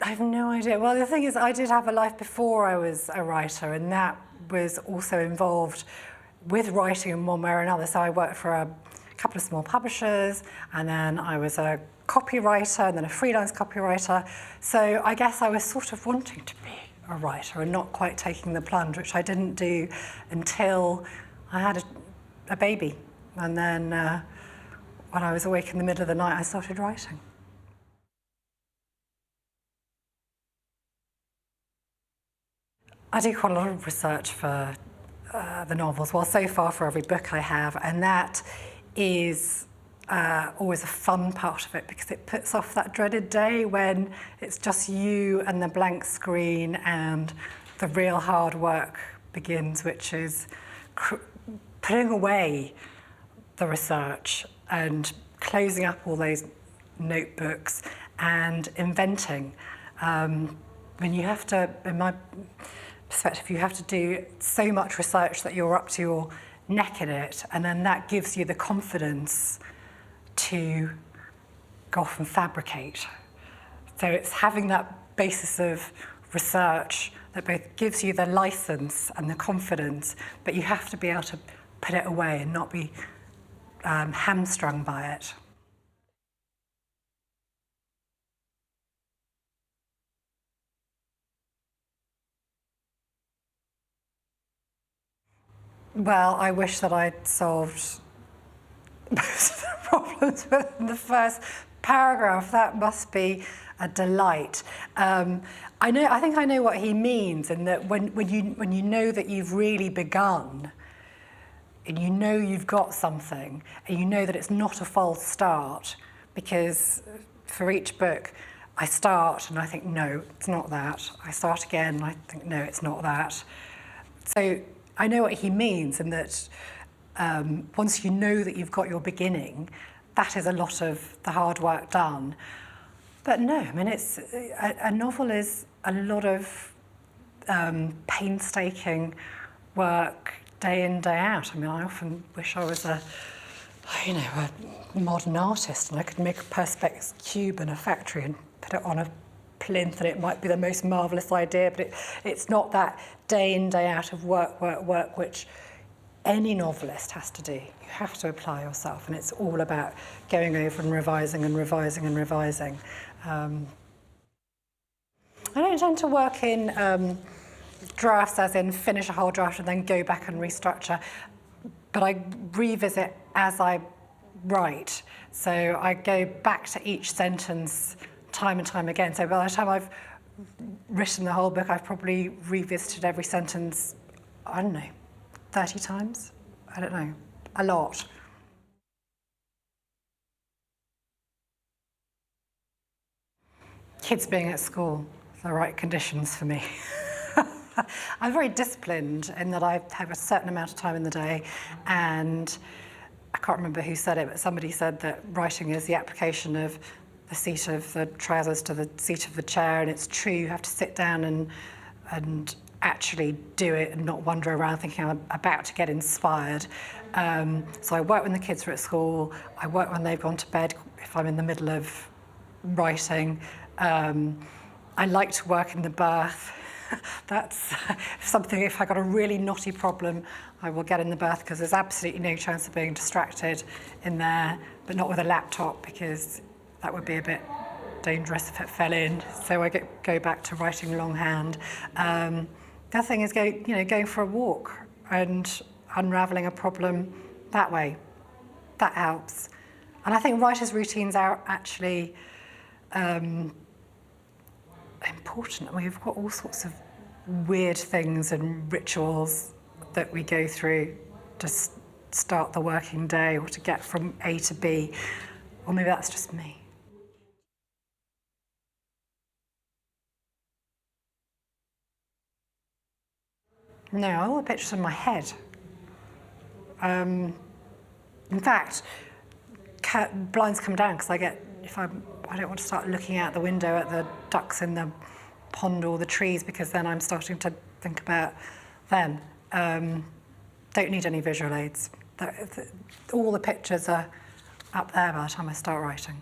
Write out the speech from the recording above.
I have no idea. Well, the thing is, I did have a life before I was a writer, and that was also involved with writing in one way or another. So I worked for a couple of small publishers, and then I was a copywriter, and then a freelance copywriter. So I guess I was sort of wanting to be a writer and not quite taking the plunge, which I didn't do until I had a baby. And then when I was awake in the middle of the night, I started writing. I do quite a lot of research for the novels, well, so far for every book I have, and that is always a fun part of it because it puts off that dreaded day when it's just you and the blank screen and the real hard work begins, which is putting away the research and closing up all those notebooks and inventing. When you have to, in my perspective, you have to do so much research that you're up to your neck in it, and then that gives you the confidence to go off and fabricate. So it's having that basis of research that both gives you the license and the confidence, but you have to be able to put it away and not be hamstrung by it. Well, I wish that I'd solved most of the problems within the first paragraph. That must be a delight. I think I know what he means, in that when you know that you've really begun, and you know you've got something, and you know that it's not a false start, because for each book I start and I think, no, it's not that. I start again and I think, no, it's not that. So I know what he means, in that once you know that you've got your beginning, that is a lot of the hard work done. But no, I mean, it's a novel is a lot of painstaking work day in, day out. I mean, I often wish I was a modern artist and I could make a Perspex cube in a factory and put it on a plinth, and it might be the most marvellous idea, but it's not that day in, day out of work, which any novelist has to do. You have to apply yourself, and it's all about going over and revising and revising and revising. I don't tend to work in drafts, as in finish a whole draft and then go back and restructure, but I revisit as I write. So I go back to each sentence time and time again. So by the time I've written the whole book, I've probably revisited every sentence, I don't know, 30 times? I don't know, a lot. Kids being at school, the right conditions for me. I'm very disciplined in that I have a certain amount of time in the day, and I can't remember who said it, but somebody said that writing is the application of the seat of the trousers to the seat of the chair, and it's true. You have to sit down and actually do it and not wander around thinking I'm about to get inspired. So I work when the kids are at school, I work when they've gone to bed if I'm in the middle of writing. I like to work in the bath. That's something, if I got a really knotty problem, I will get in the bath, because there's absolutely no chance of being distracted in there, but not with a laptop, because that would be a bit dangerous if it fell in. So I go back to writing longhand. The other thing is going for a walk and unravelling a problem that way. That helps. And I think writers' routines are actually important. I mean, we've got all sorts of weird things and rituals that we go through to start the working day or to get from A to B. Or maybe that's just me. No, all the pictures in my head. In fact, blinds come down because I don't want to start looking out the window at the ducks in the pond or the trees, because then I'm starting to think about them. Don't need any visual aids. All the pictures are up there by the time I start writing.